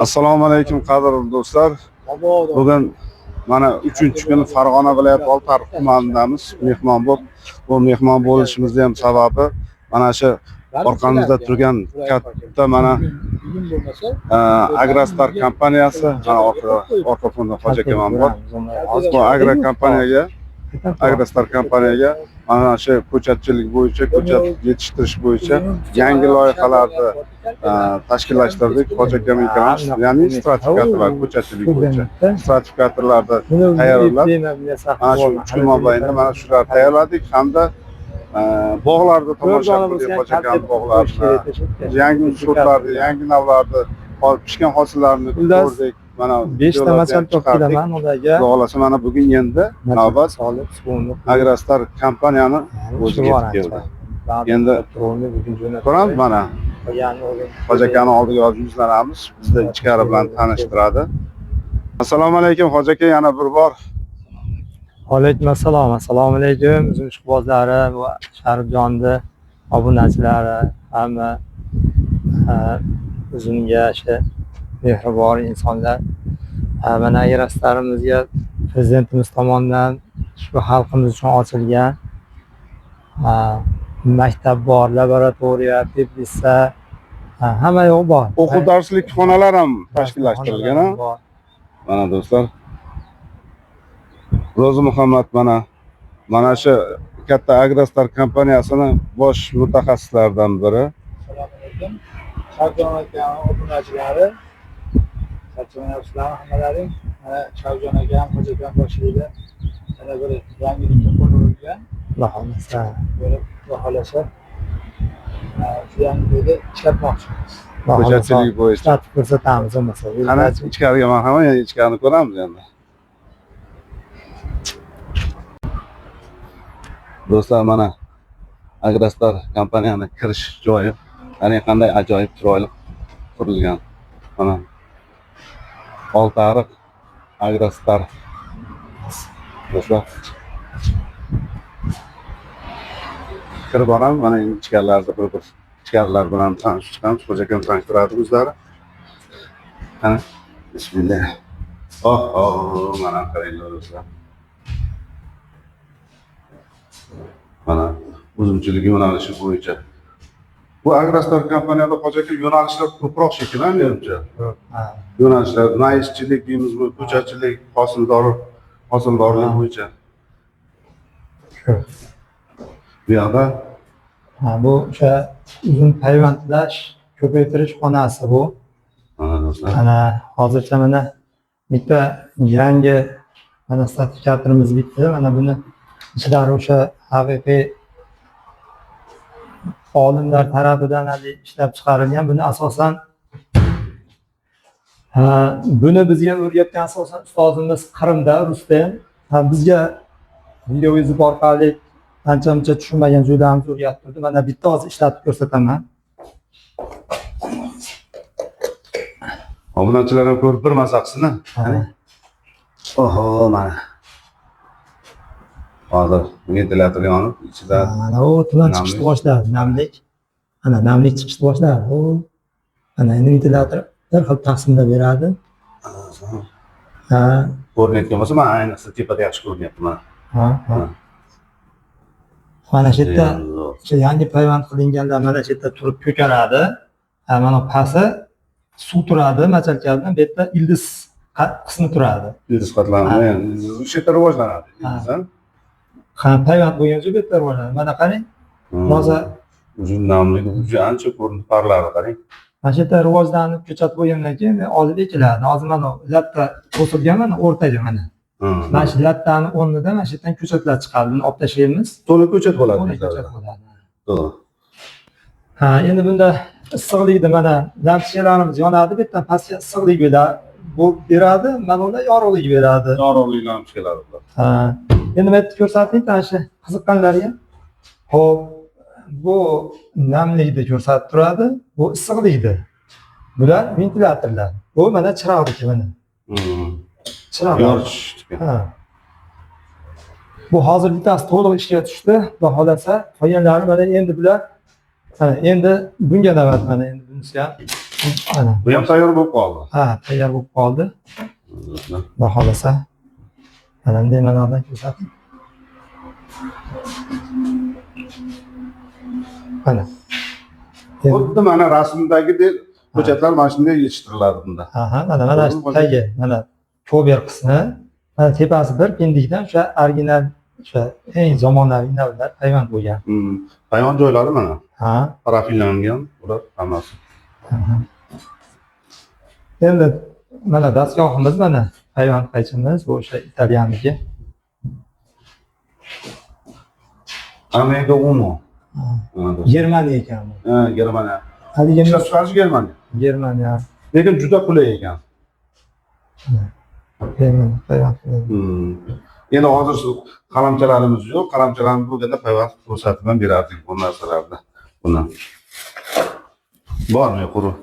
Assalomu alaykum qadrli do'stlar. Bugun mana 3-kun Farg'ona viloyati Oltiariq tumanidamiz. Mehmon bo'lib, bu mehmon bo'lishimizning ham sababi mana shu orqamizda turgan katta mana Agrostar kompaniyasi, mana orqa fonda Xo'ja Kamon bor. Bu Agrostar kompaniyaga mana shu ko'chatchilik bo'yicha, ko'chat yetishtirish bo'yicha yangi loyihalarni tashkillashtirdik. Xo'ja Kamon ikkalamiz, ya'ni stratifikatorlar, ko'chatchilik bo'yicha stratifikatorlarni tayyorlab, mana shu 3 kun mobaynida mana shular tayyorladik hamda bog'larda tomosha qildik. Xo'ja Kamon bog'larini, yangi sortlarni, yangi navlarni, pishgan hosillarni ko'rdik. Mana 5 ta masal topdilaman ularga. Xulosa mana bugun endi navbat Agrostar kompaniyani o'ziga keldi. Endi ko'ramiz mana Xo'ja Kamon oldiga yozib yuzlanamiz. Bizni ichkari bilan tanishtiradi. Assalomu alaykum Xo'ja aka, yana bir bor. Alaykum assalom. Assalomu alaykum uzun ishqibozlari va Sharifjonni obunachilari hamma uzunga shu mehribon insonlar. Mana Agrostarımizga prezidentimiz tomonidan shu xalqimiz uchun ochilgan maktab bor, laboratoriya, teplitsa, hamma yo'q bor. O'quv darslik xonalar ham tashkillashtirilgan. Mana do'stlar, Ro'zi Muhammad mana shu katta Agrostar kompaniyasining bosh mutaxassislaridan biri. Assalomu alaykum. Shavjon akam obunachilari. Charchamayapsizlarmi hammalaring? Mana Shavjon akam, Xo'ja Kamon boshlig'ida yana bir yangilikka qo'l urilgan. Xudo xolasa. Xudo xolasa. Shu yangilikni ishlatmoqchimiz. Ko'chatchilik bo'yicha Ishlatib ko'rsatamiz bo'lmasa. Qani ichkariga marhamat, yana ichkarini ko'ramiz endi. Do'stlar, mana Agrostar kompaniyani kirish joyi. Ya'ni qanday ajoyib chiroyli qurilgan. Mana Oltiariq Agrostar. Do'stlar, kirib boramiz. Mana ichkarilarda bir ichkarilar bilan tanishib chiqamiz. Xo'ja Kamon tanishtiradi o'zlari. Qani bismillah. Mana qaranglar do'stlar. Mana uzumchilik yo'nalishi bo'yicha. Bu Agrostar kompaniyada Xo'ja Kamon yo'nalishlar ko'proq shekillanadi menimcha. Yo'nalishlar maischilik deymizmi, ko'chatchilik, hosildorlik bo'yicha. Bu yoqda bu o'sha uzun payvandlash, ko'paytirish xonasi bu. mana do'stlar, Mana hozircha mana bitta yangi mana stratifikatorimiz bitti. Mana buni ishlari o'sha haqiqiy olimlar tarafidan ishlab chiqarilgan. Buni asosan buni bizga o'rgatgan asosan ustozimiz Qrimda, Rustem. Bizga video yozib orqali ancha-muncha tushunmagan joylarimiz o'rgatib, mana bitta hozir ishlatib ko'rsataman. obunachilar ham ko'rib bir mazaqsini. Mana. Hozir ventilator yonib, ichida mana u tuman chiqishni boshladi, namlik. Mana namlik chiqishni boshladi. Mana endi ventilator bir xil taqsimda beradi. ko'rinayotgan bo'lsa, mana ayniqsa tepada yaxshi ko'rinyapti mana. Mana shu yerda o'sha yangi payvand qilinganlar mana shu yerda turib ko'karadi. Mana pasti suv turadi, machalkadan bu yerda ildiz qismi turadi. Ildiz qatlami, o'sha yerda rivojlanadi. Payvand bo'lgan joy bu yerda rivojlanadi. Mana qarang. Hozir uzun namlik ancha ko'rinib parladi, qarang. Mana shu yerda rivojlanib ko'chat bo'lgandan keyin olib ekiladi. Hozir mana latta to'silgan mana o'rtaga mana. Mana shu lattani o'rnida mana shu yerdan ko'chatlar chiqadi. Buni olib tashlaymiz. To'la ko'chat bo'ladi. Ko'chat bo'ladi. To'g'ri. Endi bunda issiqlikni mana lampochkalarimiz yonadi, bu yerdan pastga issiqlik beradi, mana unda yorug'lik beradi. Yorug'lik lampochkalar bor. Endi men ko'rsataylik ana shu qiziqqanlarga. Xo'p, bu namlikni ko'rsatib turadi, bu issiqlikni. Bular ventilatorlar. Bu mana chiroqniki mana. Chiroq. Bu hozir bittasi to'liq ishga tushdi. Xudo xolasa, qolganlari mana endi bular endi bunga navbat mana endi bunisi ham ana Bu ham tayyor bo'lib qoldi. ha tayyor bo'lib qoldi. Xudo xolasa mana bunday manadan ko'rsating. Mana. Xuddi mana rasmdagidek ko'chatlar mana shunday yetishtiriladi bunda. Aha, mana shu tagi, mana kover qismi, mana tepasi bir pendikdan o'sha original o'sha eng zamonaviy navlar payvand bo'lgan. Payvand joylari mana. Ha. Parafillangan ular hammasi. Endi mana dastgohimiz mana payvand qaychimiz bu o'sha italyaniki. Amerika Uno. Germaniya ekan bu. Ha, Germaniya. Haligini Ishlab chiqarish Germaniya. Germaniya. Lekin juda qulay ekan. Payvand. Endi hozir shu qalamchalarimiz yo'q. Qalamchalarimiz bo'lganda payvand ko'rsatib ham berardik bu narsalarni. Buni. Bormi quruq?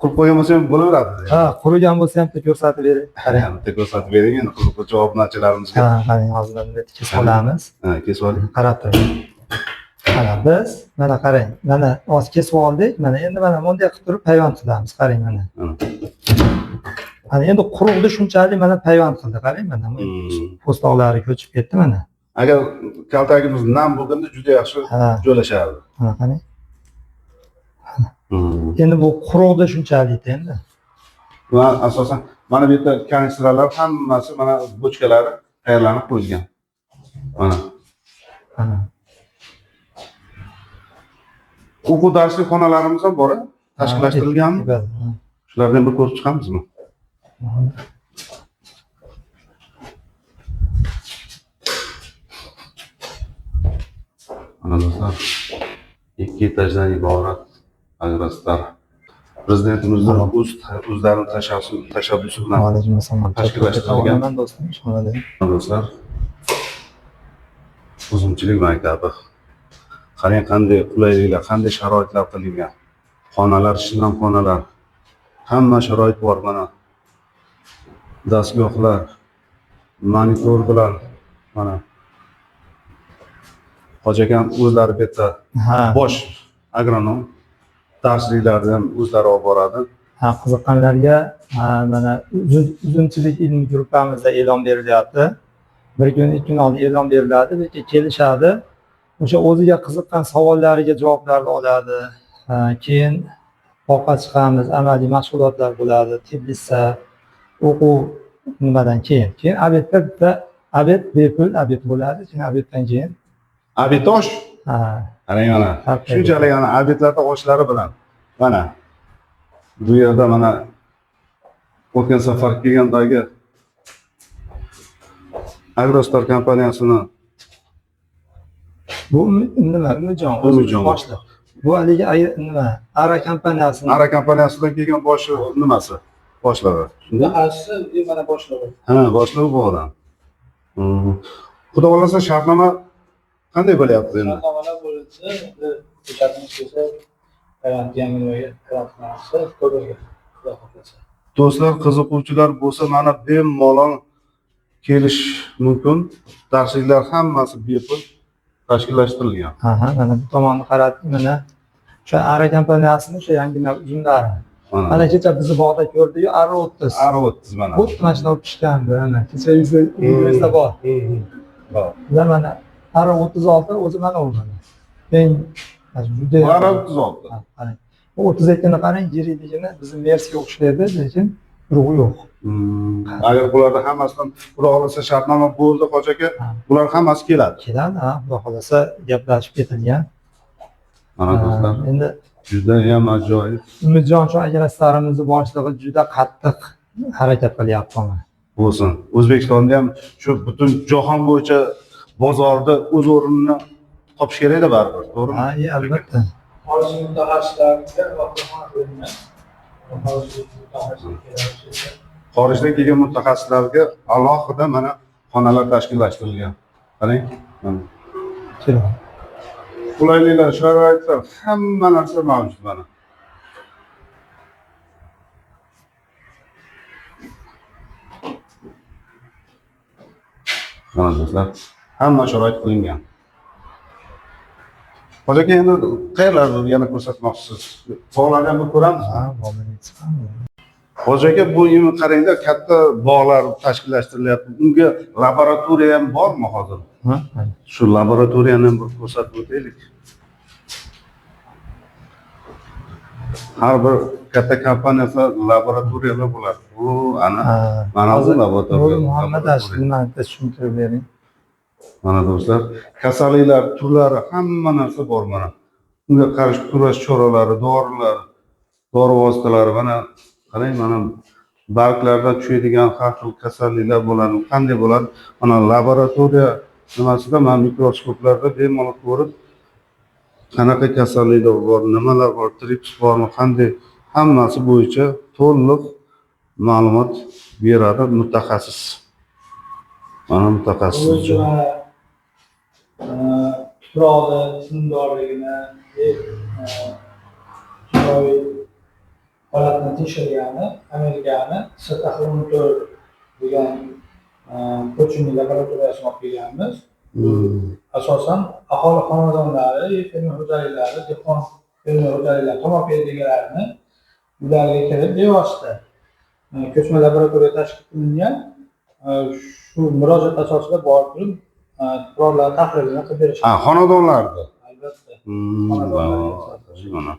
Qurib qo'ygan bo'lsa ham bo'laveradi. Ha, qurigan bo'lsa ham ko'rsatib bering. Qarang. Bitta ko'rsatib bering endi qiziq obunachilarimizga. Ha, qarang hozir bunday kesib olamiz. Ha, kesib oling. Qarab turing. Mana biz mana qarang. Mana hozir kesib oldik. Mana endi mana bunday qilib turib payvand qilamiz. Qarang mana. Mana endi quruqni shunchalik mana payvand qildi. Qarang mana. Po'stoqlari ko'chib ketdi mana. Agar kaltagimiz nam bo'lganda juda yaxshi joylashardi. Mana qarang. Endi bu quruqda shunchalik endi. Va asosan mana bu yerda kanistralar hammasi mana bochkalari tayyorlanib qo'yilgan. Mana. O'quv darslik xonalarimiz ham bor, tashkillashtirilganmi? Shulardan bir ko'rib chiqamizmi? Mana do'stlar, 2 etajdan iborat agrostar. Prezidentimizning o'zlarining tashabbusi bilan tashkillashtirilgan do'stlar. Uzumchilik maktabi. Qarang qanday qulayliklar, qanday sharoitlar qilingan. Xonalar, shinam xonalar. Hamma sharoit bor mana. Dastgohlar, monitor bilan mana. Hoji akam o'zlari bitta bosh agronom darsliklarni ham o'zlari olib boradi. Ha, qiziqqanlarga mana uzumchilik ilmiy gruppamizda e'lon berilyapti. Bir kun, 2 kun oldin e'lon beriladi, lekin kelishadi. O'sha o'ziga qiziqqan savollariga javoblarni oladi. Keyin boqqa chiqamiz, amaliy mashg'ulotlar bo'ladi, teplitsa, o'quv nimadan keyin. Keyin obedda bitta obed bepul obed bo'ladi. Keyin obeddan keyin obed osh. Ha. Qarang mana. Shunchalik ana obedlarda oshlari bilan. Mana. Bu yerda mana o'tgan safar kelgandagi Agrostar kompaniyasini bu nima? Umijon boshliq. Bu haligi nima? Ara kompaniyasini. Ara kompaniyasidan kelgan boshi nimasi? Boshlig'i. Shunda asli mana boshlig'i. Ha, boshlig'i bu odam. Xudo xolasa shartnoma qanday bo'lyapti endi? Shartnomalar bo'lsa, ko'chatimiz kelsa, yangiloyga kiratmasi to'g'ri. Xudo xolasa. Do'stlar, qiziquvchilar bo'lsa, mana bemalol kelish mumkin. Darsliklar hammasi bepul tashkillashtirilgan. Aha, mana bu tomonni qarating, mana o'sha Ara kompaniyasining o'sha yangi uzumlari. Mana kecha bizni bog'da ko'rdik-yu, Ara 30. Ara 30 mana. Bu mashina olib pishgandi, mana. Kecha yuzda bor. Bor. Ular mana Ara 36 o'zi mana u mana. Eng juda Ara 36. Qarang. 32ni qarang, yiriligini bizning Mersiga o'xshaydi, lekin urug'i yo'q. Agar bularda hammasidan xudo xolasa shartnoma bo'ldi, Hoji aka, bular hammasi keladi. Keladi, ha, xudo xolasa gaplashib ketilgan. Mana do'stlar, endi juda ham ajoyib. Umidjon shu agrostarimizni boshlig'i juda qattiq harakat qilyapti mana. Bo'lsin. O'zbekistonda ham shu butun jahon bo'yicha bozorda o'z o'rnini topish kerak-da baribir, to'g'rimi? Ha, albatta. Xorijiy mutaxassislarga vaqtoma berilgan. Xorijdan kelgan mutaxassislarga alohida mana xonalar tashkillashtirilgan. Qarang. Qulayliklar, sharoitlar, hamma narsa mavjud mana. Mana do'stlar, hamma sharoit qilingan. Hoca aka endi qayerlarni yana ko'rsatmoqchisiz? Bog'larni ham bir ko'ramiz. Ha, bo'lmadi chiqami? Hoca aka bu endi qarangda katta bog'lar tashkillashtirilyapti. Unga laboratoriya ham bormi hozir? Ha? Shu laboratoriyani ham bir ko'rsatib o'taylik. Har bir katta kompaniyada laboratoriyalar bo'ladi. Bu ana mana bu laboratoriya. Muhammad Ashlimani tushuntirib bering. Mana do'stlar, kasalliklar turlari hamma narsa bor mana. Unga qarshi kurash choralari, dorilar, dori vositalari mana qarang mana barglardan tushadigan har xil kasalliklar bo'ladi. Qanday bo'ladi? Mana laboratoriya nimasida mana mikroskoplarda bemalol ko'rib qanaqa kasalliklar bor, nimalar bor, trips bormi, qanday hammasi bo'yicha to'liq ma'lumot beradi mutaxassis. Mana mutaxassis. tuproqni sindorligini, jinoiy holatni tekshirgani, Amerikani Setaxrontor degan ko'chimli laboratoriyasini olib kelganmiz. Asosan aholi xonadonlari, fermer xo'jaliklari, dehqon fermer xo'jaliklari, tomorqa egalarini ularga kirib bevosita ko'chma laboratoriya tashkil qilingan. Shu murojaat asosida borib turib tuproqlar tahlilini qilib berish. Xonadonlarda. Albatta. Mana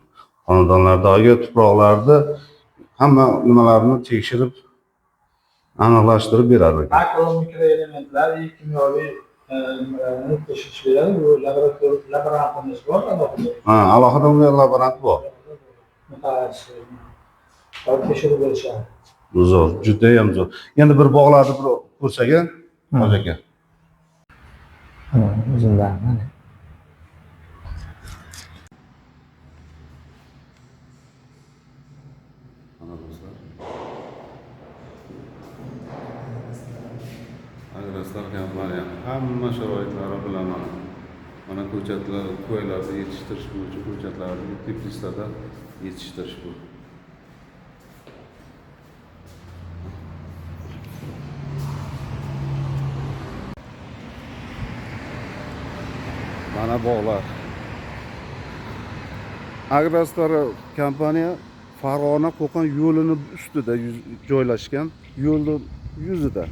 xonadonlardagi tuproqlarni hamma nimalarni tekshirib aniqlashtirib beradi. Makro mikroelementlar, kimyoviy nimalarni tekshirish beradi. Bu laboratoriyamiz bor, Alohida unga laborant bor. mutaxassis tekshirib berishadi. Zo'r, juda ham zo'r. Endi bir bog'larni bir ko'rsak, Hoji aka. O'zimdan mana. Mana do'stlar. Agrostar kompaniya hamma sharoitlari bilan mana ko'chatlar, qo'ylarni yetishtirish bo'yicha ko'chatlarni Tbilisi'da yetishtirish bu. Mana bog'lar. Agrostar kompaniya Farg'ona Qo'qon yo'lini ustida joylashgan, yo'lni yuzida.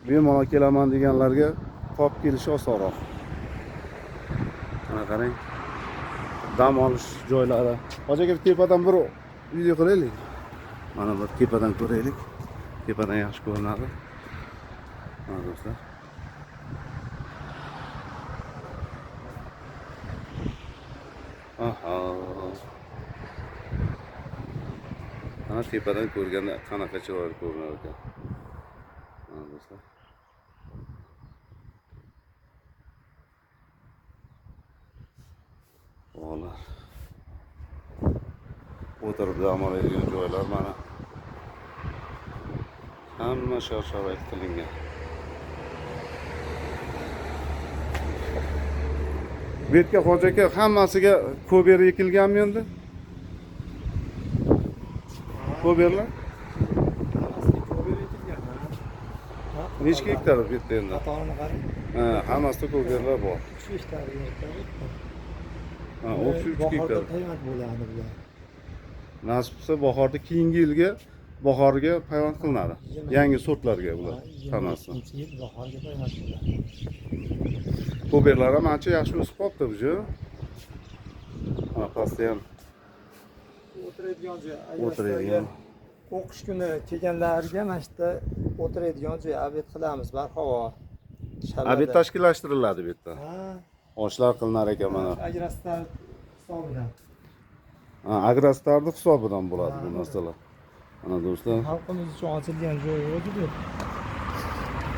Bemalol kelaman deganlarga topib kelish osonroq. Mana qarang. Dam olish joylari. Hoji aka tepadan bir video qilaylik. Mana bir tepadan ko'raylik. Tepadan yaxshi ko'rinadi. Mana do'stlar. Aha. Mana tepadan ko'rganda qanaqa chiroyli ko'rinar ekan. Mana do'stlar. Bog'lar. O'tirib dam oladigan joylar mana. Hamma shart-sharoit qilingan. Bu yerga Hoji aka hammasiga ko'ber ekilganmi endi? Ko'berlar? Nechta gektar bu yerda endi? Qatorni qarang. Hammasida ko'berlar bor. 3 gektar. Ha, 33 gektar. Payvand bo'ladi bular. Nasib bo'lsa bahorda keyingi yilga bahorga payvand qilinadi. Yangi sortlarga bular hammasi. Yil bahorga payvand bo'ladi. Ko'berlar ham ancha yaxshi o'sib qolibdi bu joy. Mana pastda ham O'tiradigan joy. o'tiradigan. O'qish kuni kelganlarga mana shu yerda o'tiradigan joy obed qilamiz, barhavo. Obed tashkillashtiriladi bu yerda. Ha, Oshlar qilinar ekan mana. Agrostar hisobidan. Agrostarni hisobidan bo'ladi bu narsalar. Mana do'stlar. Xalqimiz uchun ochilgan joy edi.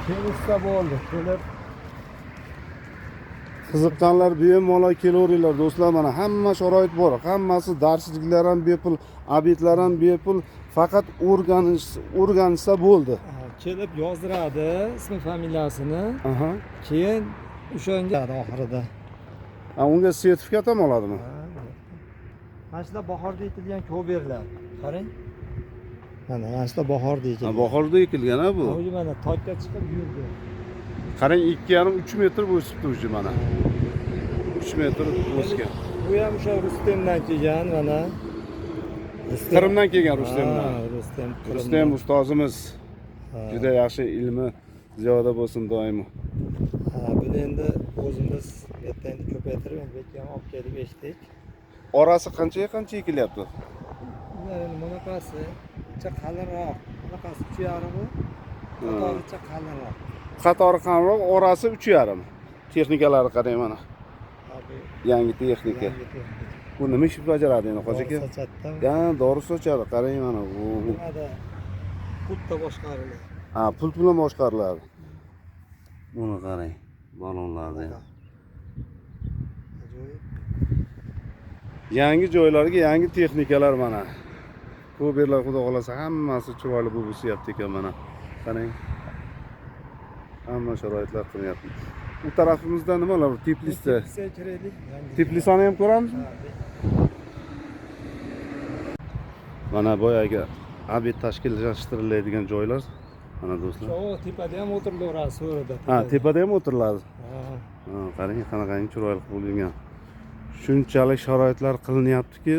Kelishsa bo'ldi. Kelib Qiziqqanlar bemalol kelaveringlar do'stlar, mana hamma sharoit bor. Hammasi darsliklar ham bepul, obedlar ham bepul, faqat o'rganishsa bo'ldi. kelib yozdiradi ismi familiyasini. Aha. Keyin o'shanga oxirida. Unga sertifikat ham oladimi? Mana shular bahorda ekilgan ko'berlar. Qarang. Mana shular bahorda ekilgan. Bahorda ekilgan bu. Bu mana tokga chiqib yurdi. Qarang 2,5-3 metr o'sibdi o'zi mana. 3 metr o'sgan. Bu ham o'sha Rustemdan kelgan mana. Qrimdan kelgan Rustemdan. Ha, Rustem. Rustem ustozimiz Ha. juda yaxshi ilmi ziyoda bo'lsin doimo. Ha, buni endi o'zimiz yerda endi ko'paytirib endi bekka ham olib kelib eshitdik. Orasi qanchaga qancha ekilyapti? Endi bunaqasi ancha qalinroq, bunaqasi 3,5 qatoricha qalinroq. Qatori qanroq, orasi 3,5. Texnikalari qarang mana. Ha, bu Yangi texnika. yangi texnika. Bu nima ish bajaradi endi hoji aka? Sochaddan Ya, dori sochadi, qarang mana. nimada pultda boshqariladi. Ha, pult bilan boshqariladi. Buni qarang, balonlarni. Ajoyib. Yangi joylarga yangi texnikalar mana. Ko'berlar xudo xolasa hammasi chiroyli bo'lib o'syapti ekan mana. Qarang. Hamma sharoitlar qilyapti. Bu tarafimizda nimalar? Teplisda. Teplisga kiraylik. Teplisani ham ko'ramiz. Ha, Mana boyagi obed tashkillashtiriladigan joylar. Mana do'stlar. o tepada ham o'tirilaveradi so'rida. Ha, tepada ham o'tiriladi. Ha. Ha, qarang qanaqangi chiroyli bo'lgan. Shunchalik sharoitlar qilinyaptiki,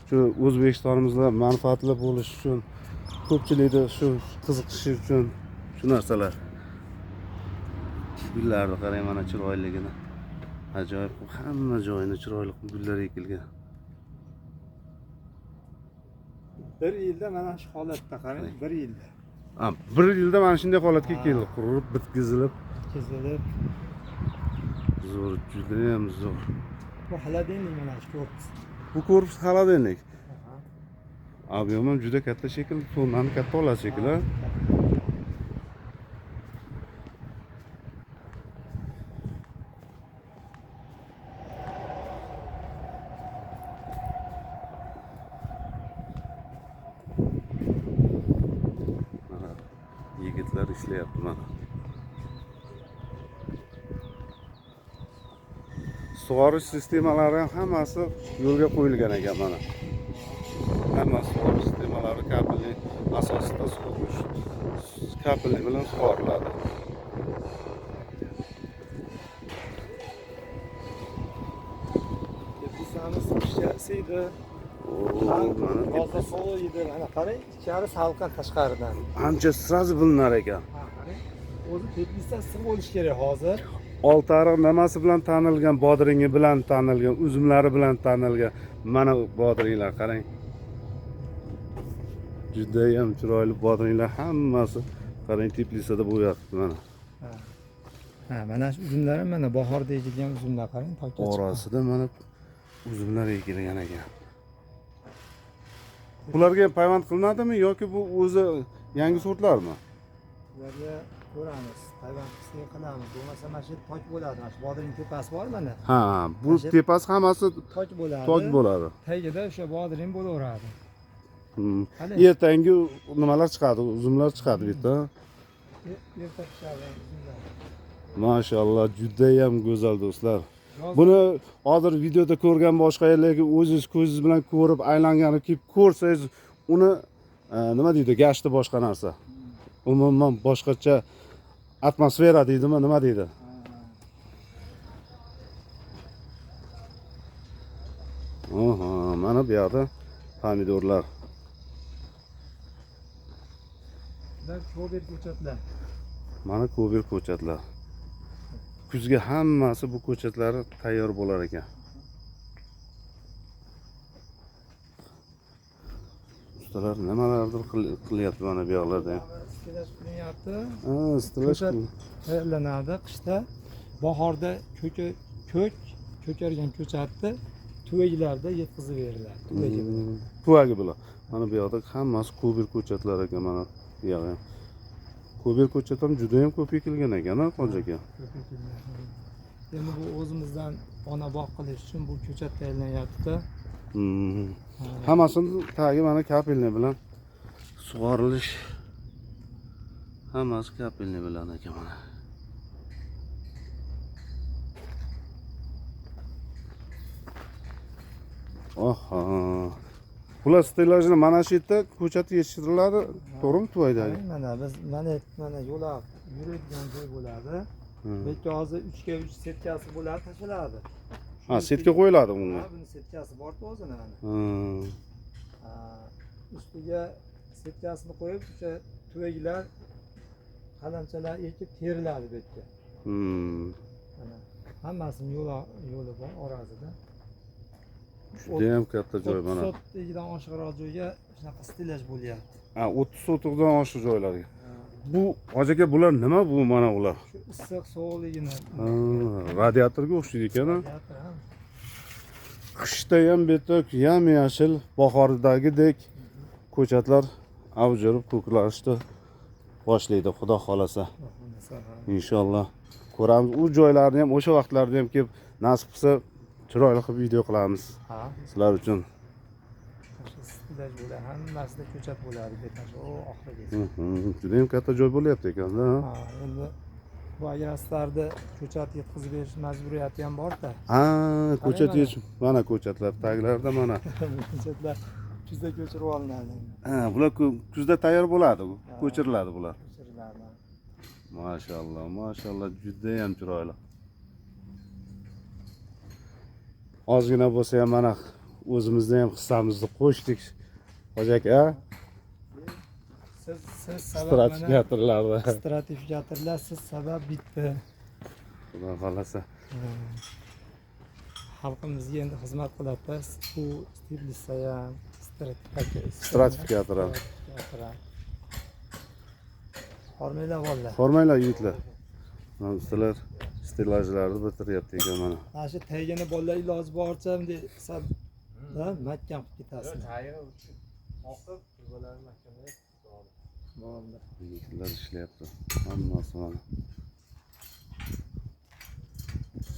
shu O'zbekistonimizda manfaatli bo'lish uchun, ko'pchilikni shu qiziqishi uchun shu narsalar. Gullarni qarang mana chiroyligini. Ajoyib, hamma joyini chiroyli gullar ekilgan. Bir yilda mana shu holatda qarang, bir yilda. Ha, bir yilda mana shunday holatga keldi, qurib, bitkizilib, Kezilib, zo'r, juda ham zo'r. bu xolodilnik mana shu korpus. Bu korpus xolodilnik. Ob'yom ham juda katta shekilli, tonnani katta oladi shekilli. Mana yigitlar ishlayapti mana. Sug'orish sistemalari ham hammasi yo'lga qo'yilgan ekan mana. Hamma sug'orish sistemalari kabelli asosida sug'orish kabelli bilan sug'oriladi. Teplisamiz ishchasiydi. Mana Hozir sovuq edi. Mana qarang, ichkari salqin tashqaridan. ancha srazi bilinar ekan. Ha, qarang. O'zi Teplisda issiq bo'lish kerak hozir. Oltariq nimasi bilan tanilgan, bodringi bilan tanilgan, uzumlari bilan tanilgan. Mana bodringlar qarang. Juda ham chiroyli bodringlar hammasi qarang Teplisda bo'lyapti mana. Ha, mana shu uzumlar ham mana bahorda ekilgan uzumlar qarang, to'kka chiqqan. Orasida mana uzumlar ekilgan ekan. Bularga payvand qilinadimi yoki bu o'zi yangi sortlarmi? Ularga ko'ramiz, hayvon qismiga qilamiz. Bo'lmasa mana shu toch bo'ladi. Mana shu bodring tepasi bor mana. Ha, bu tepasi hammasi Toch bo'ladi. toj bo'ladi. Tagida o'sha bodring bo'laveradi. Ertangi nimalar chiqadi, uzumlar chiqadi bu yerda. Erta pishadi uzumlar. Mashallah, juda ham go'zal do'stlar. Buni hozir videoda ko'rgan boshqa yerlarga o'zingiz ko'zingiz bilan ko'rib, aylanganib kelib ko'rsangiz, uni nima deydi, gashti boshqa narsa. Umuman boshqacha atmosfera deydimi, nima deydi? Oha, mana bu yerda pomidorlar. Ular ko'bir ko'chatlar. Mana ko'bir ko'chatlar. Kuzga hammasi bu ko'chatlari tayyor bo'lar ekan. Ustalar nimalardir qilyapti mana bu yoqlarda ham. Istilash qilyapti. Ha, istilash. Tayyorlanadi qishda. Bahorda ko'kargan ko'chatni tuvaklarda yetkazib beriladi. Tuvagi bilan. Tuvagi bilan. Mana bu yoqda hammasi ko'bir ko'chatlar ekan mana bu yoqda. Ko'bir ko'chat ham juda ham ko'p ekilgan ekan, Qo'nja aka. Endi bu o'zimizdan ona bog' qilish uchun bu ko'chat tayyorlanyapti-da. Hammasini tagi mana kapelni bilan sug'orilish. Hammasi kapelni bilan ekan mana. Oha. Bular stilajini mana shu yerda ko'chat yetishtiriladi, to'g'rimi tuvaydagi? Mana biz mana yo'lab yuradigan joy bo'ladi. Belki hozir 3 ga 3 setkasi bo'ladi, tashlanadi. Shu Ha, setka qo'yiladi bunga. Ha, buni setkasi bor-ku o'zini. Hmm. Ha, ustiga setkasini qo'yib, o'sha tuvaklar qalamchalar ekib teriladi bu yerga. Hmm. Mana hammasini yo'li bor orasida. Juda ham katta joy mana. 30 sotlikdan oshiqroq joyga shunaqa stilaj bo'lyapti. Ha, 30 sotixdan oshiq joylarga. Bu hoji aka, bular nima bu mana ular? Shu issiq sovuqligini Ha, radiatorga o'xshaydi ekan-a. radiator ham. Qishda ham betok, yam-yashil, bahordagidek ko'chatlar avjirib ko'klashni boshlaydi, xudo xolasa. Inshaalloh ko'ramiz. U joylarni ham, o'sha vaqtlarda ham kelib, nasib qilsa chiroyli qilib video qilamiz Ha, sizlar uchun. shu stilaj bo'ladi, hammasida ko'chat bo'ladi deb o oxirigacha. Juda ham katta joy bo'lyapti ekan-da. Ha, endi bu agrastarda ko'chat yetkazib berish majburiyati ham bor-da. Ha, ko'chat mana ko'chatlar taglarida mana. Ko'chatlar kuzda ko'chirib olinadi. Ha, bular kuzda tayyor bo'ladi, ko'chiriladi bular. Ko'chiriladi. Mashalloh, mashalloh, juda ham chiroyli. Ozgina bo'lsa ham mana o'zimizni ham hissamizni qo'shdik. Hoji aka, Siz sabab mana stratifikatorlarda. stratifikatorlar siz sabab bitta. Xudo xolasa. Xalqimizga endi xizmat qiladi. Bu stilisa ham Stratifikator. Hormanglar bolalar. Formanglar yigitlar. Mana ustalar stilajlarni bitiryapti ekan mana. Mana shu taygini bolalar iloji boricha bunday sab mahkam qilib ketasizlar. Bo'ldi. Yigitlar ishlayapti. Hammasi mana.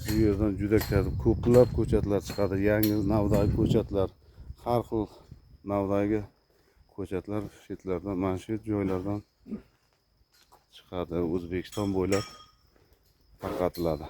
Bu yerdan juda ko'plab ko'chatlar chiqadi. Yangi navdagi ko'chatlar, har xil navdagi ko'chatlar chetlardan, mana shu joylardan chiqadi. O'zbekiston bo'ylab tarqatiladi.